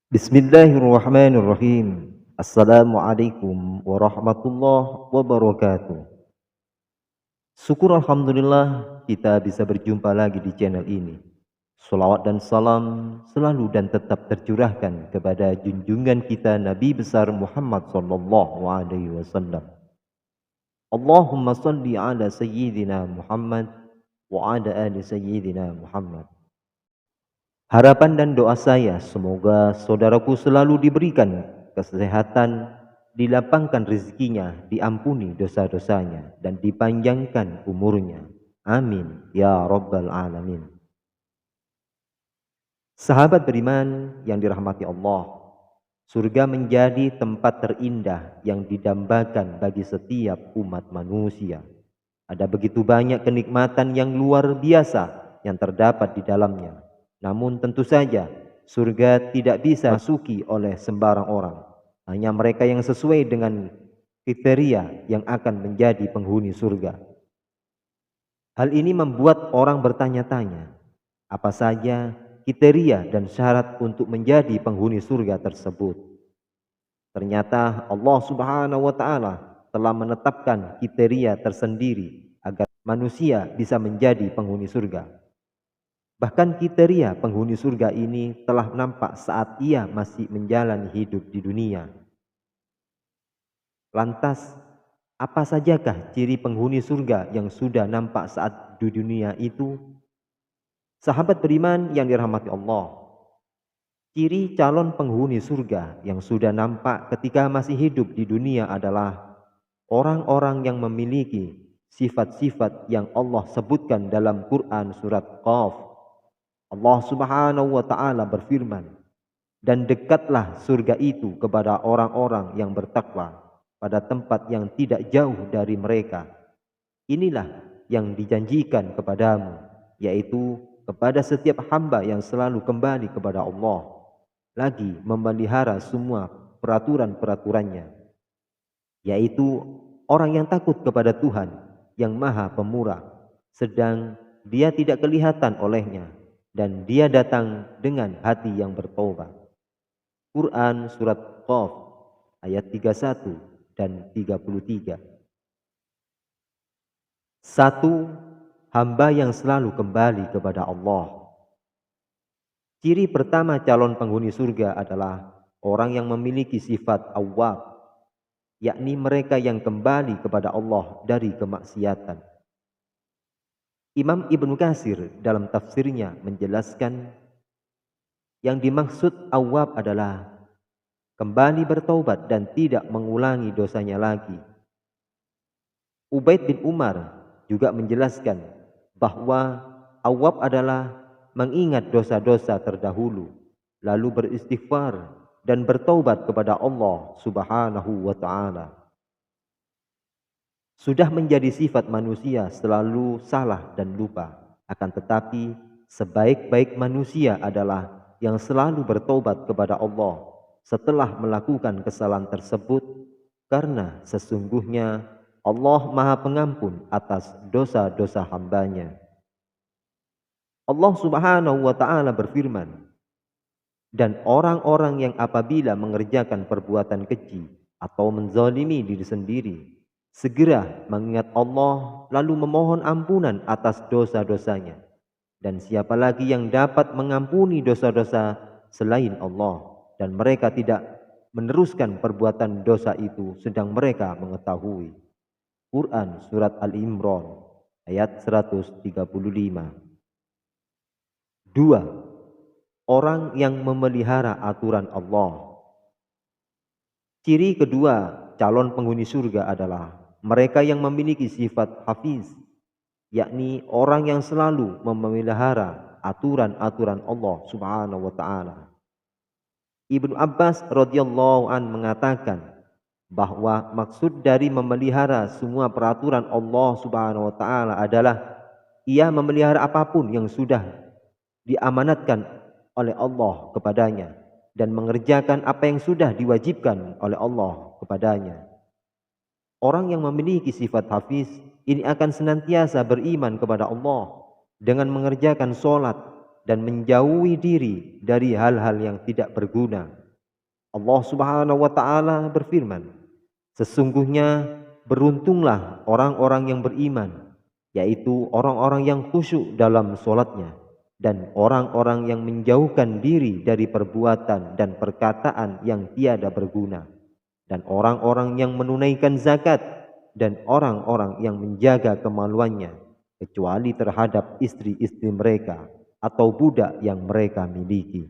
Bismillahirrahmanirrahim. Assalamualaikum warahmatullahi wabarakatuh. Syukur Alhamdulillah kita bisa berjumpa lagi di channel ini. Salawat dan salam selalu dan tetap tercurahkan kepada junjungan kita Nabi besar Muhammad sallallahu alaihi wasallam. Allahumma salli ala sayyidina Muhammad wa ala ali sayyidina Muhammad. Harapan dan doa saya semoga saudaraku selalu diberikan kesehatan, dilapangkan rezekinya, diampuni dosa-dosanya, dan dipanjangkan umurnya. Amin. Ya Rabbal Alamin. Sahabat beriman yang dirahmati Allah, surga menjadi tempat terindah yang didambakan bagi setiap umat manusia. Ada begitu banyak kenikmatan yang luar biasa yang terdapat di dalamnya. Namun tentu saja surga tidak bisa masuki oleh sembarang orang. Hanya mereka yang sesuai dengan kriteria yang akan menjadi penghuni surga. Hal ini membuat orang bertanya-tanya, apa saja kriteria dan syarat untuk menjadi penghuni surga tersebut. Ternyata Allah Subhanahu wa taala telah menetapkan kriteria tersendiri agar manusia bisa menjadi penghuni surga. Bahkan kriteria penghuni surga ini telah nampak saat ia masih menjalani hidup di dunia. Lantas, apa sajakah ciri penghuni surga yang sudah nampak saat di dunia itu? Sahabat beriman yang dirahmati Allah, ciri calon penghuni surga yang sudah nampak ketika masih hidup di dunia adalah orang-orang yang memiliki sifat-sifat yang Allah sebutkan dalam Quran surat Qaf. Allah Subhanahu wa taala berfirman, "Dan dekatlah surga itu kepada orang-orang yang bertakwa pada tempat yang tidak jauh dari mereka. Inilah yang dijanjikan kepadamu, yaitu kepada setiap hamba yang selalu kembali kepada Allah, lagi memelihara semua peraturan-peraturannya, yaitu orang yang takut kepada Tuhan yang Maha Pemurah, sedang dia tidak kelihatan olehnya, dan dia datang dengan hati yang bertobat." Quran surat Qaf ayat 31 dan 33. Satu, hamba yang selalu kembali kepada Allah. Ciri pertama calon penghuni surga adalah orang yang memiliki sifat awwab, yakni mereka yang kembali kepada Allah dari kemaksiatan. Imam Ibnu Katsir dalam tafsirnya menjelaskan yang dimaksud awwab adalah kembali bertaubat dan tidak mengulangi dosanya lagi. Ubaid bin Umar juga menjelaskan bahwa awwab adalah mengingat dosa-dosa terdahulu, lalu beristighfar dan bertaubat kepada Allah Subhanahu wa taala. Sudah menjadi sifat manusia selalu salah dan lupa. Akan tetapi sebaik-baik manusia adalah yang selalu bertobat kepada Allah setelah melakukan kesalahan tersebut, karena sesungguhnya Allah Maha Pengampun atas dosa-dosa hambanya. Allah Subhanahu wa taala berfirman, "Dan orang-orang yang apabila mengerjakan perbuatan keji atau menzalimi diri sendiri, segera mengingat Allah lalu memohon ampunan atas dosa-dosanya. Dan siapa lagi yang dapat mengampuni dosa-dosa selain Allah, dan mereka tidak meneruskan perbuatan dosa itu sedang mereka mengetahui." Quran surat Al-Imran ayat 135. 2. Orang yang memelihara aturan Allah. Ciri kedua calon penghuni surga adalah mereka yang memiliki sifat hafiz, yakni orang yang selalu memelihara aturan-aturan Allah Subhanahu wa taala. Ibnu Abbas radhiyallahu an mengatakan bahwa maksud dari memelihara semua peraturan Allah Subhanahu wa taala adalah ia memelihara apapun yang sudah diamanatkan oleh Allah kepadanya dan mengerjakan apa yang sudah diwajibkan oleh Allah kepadanya. Orang yang memiliki sifat hafiz ini akan senantiasa beriman kepada Allah dengan mengerjakan sholat dan menjauhi diri dari hal-hal yang tidak berguna Allah Subhanahu wa taala berfirman, sesungguhnya beruntunglah orang-orang yang beriman, yaitu orang-orang yang khusyuk dalam solatnya, dan orang-orang yang menjauhkan diri dari perbuatan dan perkataan yang tiada berguna, dan orang-orang yang menunaikan zakat, dan orang-orang yang menjaga kemaluannya, kecuali terhadap istri-istri mereka atau budak yang mereka miliki.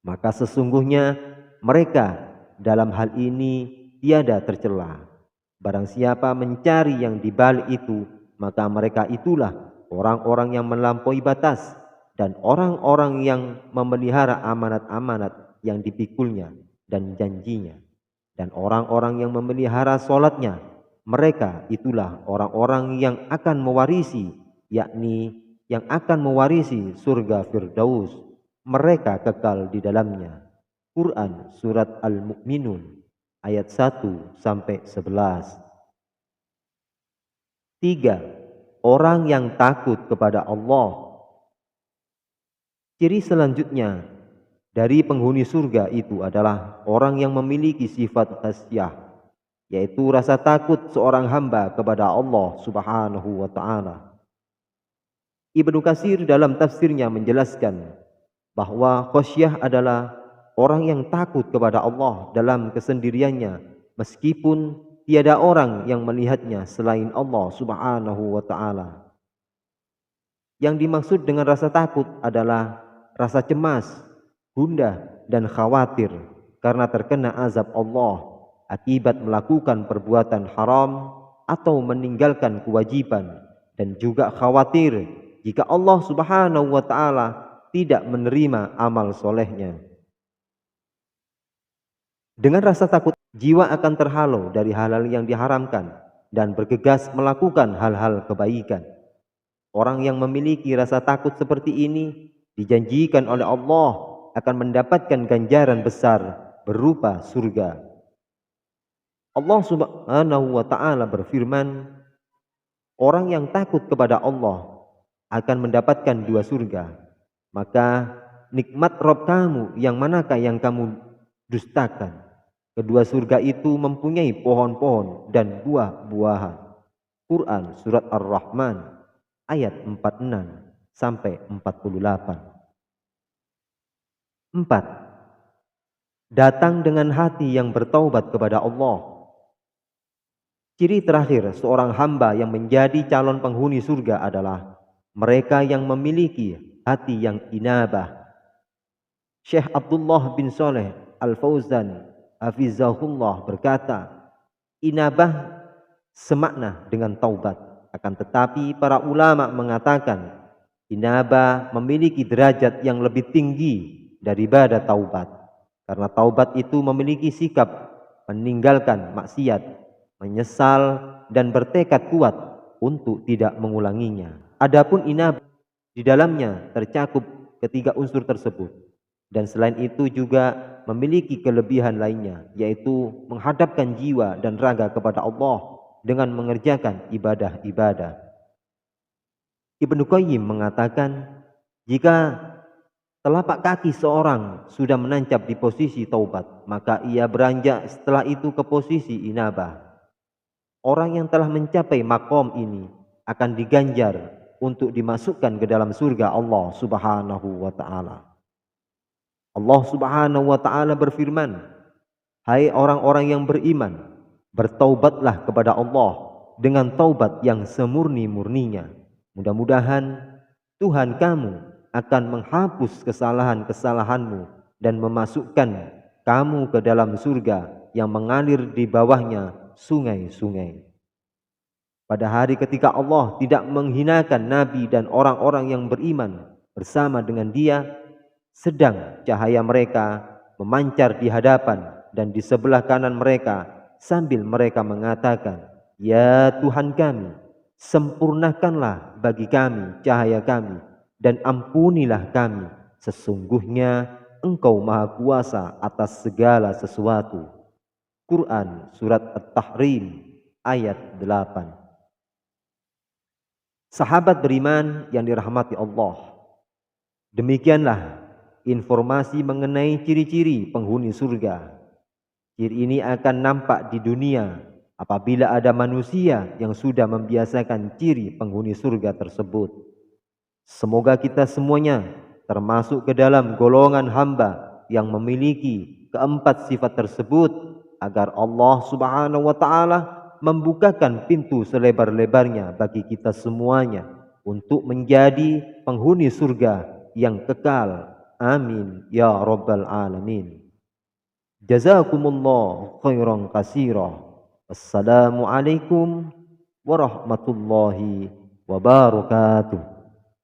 Maka sesungguhnya mereka dalam hal ini tiada tercela. Barang siapa mencari yang di balik itu, maka mereka itulah orang-orang yang melampaui batas dan orang-orang yang memelihara amanat-amanat yang dipikulnya dan janjinya. Dan orang-orang yang memelihara solatnya, mereka itulah orang-orang yang akan mewarisi, yakni yang akan mewarisi surga Firdaus. Mereka kekal di dalamnya. Quran Surat Al-Mu'minun ayat 1 sampai 11. 3. Orang yang takut kepada Allah. Ciri selanjutnya dari penghuni surga itu adalah orang yang memiliki sifat khasyah, yaitu rasa takut seorang hamba kepada Allah Subhanahu wa taala. Ibnu Katsir dalam tafsirnya menjelaskan bahwa khasyah adalah orang yang takut kepada Allah dalam kesendiriannya, meskipun tiada orang yang melihatnya selain Allah Subhanahu wa taala. Yang dimaksud dengan rasa takut adalah rasa cemas, gundah, dan khawatir karena terkena azab Allah akibat melakukan perbuatan haram atau meninggalkan kewajiban, dan juga khawatir jika Allah Subhanahu wa taala tidak menerima amal solehnya. Dengan rasa takut, jiwa akan terhalau dari hal-hal yang diharamkan dan bergegas melakukan hal-hal kebaikan. Orang yang memiliki rasa takut seperti ini dijanjikan oleh Allah akan mendapatkan ganjaran besar berupa surga. Allah Subhanahu wa taala berfirman, orang yang takut kepada Allah akan mendapatkan 2 surga. Maka nikmat Rabb kamu yang manakah yang kamu dustakan? Kedua surga itu mempunyai pohon-pohon dan buah-buahan. Quran Surat Ar-Rahman ayat 46 sampai 48. 4. Datang dengan hati yang bertaubat kepada Allah. Ciri terakhir seorang hamba yang menjadi calon penghuni surga adalah mereka yang memiliki hati yang inabah. Syekh Abdullah bin Saleh Al-Fauzan Hafizahullah berkata, inabah semakna dengan taubat. Akan tetapi para ulama mengatakan inabah memiliki derajat yang lebih tinggi daripada taubat. Karena taubat itu memiliki sikap meninggalkan maksiat, menyesal, dan bertekad kuat untuk tidak mengulanginya. Adapun inabah, di dalamnya tercakup ketiga unsur tersebut. Dan selain itu juga memiliki kelebihan lainnya, yaitu menghadapkan jiwa dan raga kepada Allah dengan mengerjakan ibadah-ibadah. Ibnu Qayyim mengatakan, jika telapak kaki seorang sudah menancap di posisi taubat, maka ia beranjak setelah itu ke posisi inabah. Orang yang telah mencapai makom ini akan diganjar untuk dimasukkan ke dalam surga Allah Subhanahu wa taala. Allah Subhanahu wa taala berfirman, hai orang-orang yang beriman, bertaubatlah kepada Allah dengan taubat yang semurni-murninya. Mudah-mudahan Tuhan kamu akan menghapus kesalahan-kesalahanmu dan memasukkan kamu ke dalam surga yang mengalir di bawahnya sungai-sungai. Pada hari ketika Allah tidak menghinakan Nabi dan orang-orang yang beriman bersama dengan dia, sedang cahaya mereka memancar di hadapan dan di sebelah kanan mereka sambil mereka mengatakan, ya Tuhan kami, sempurnakanlah bagi kami cahaya kami dan ampunilah kami, sesungguhnya Engkau Maha Kuasa atas segala sesuatu. Quran Surat At-Tahrim ayat 8. Sahabat beriman yang dirahmati Allah, demikianlah informasi mengenai ciri-ciri penghuni surga. Ciri ini akan nampak di dunia apabila ada manusia yang sudah membiasakan ciri penghuni surga tersebut. Semoga kita semuanya termasuk ke dalam golongan hamba yang memiliki keempat sifat tersebut, agar Allah Subhanahu wa taala membukakan pintu selebar-lebarnya bagi kita semuanya untuk menjadi penghuni surga yang kekal. Amin ya rabbal alamin. Jazakumullah khairan katsira. Wassalamualaikum warahmatullahi wabarakatuh.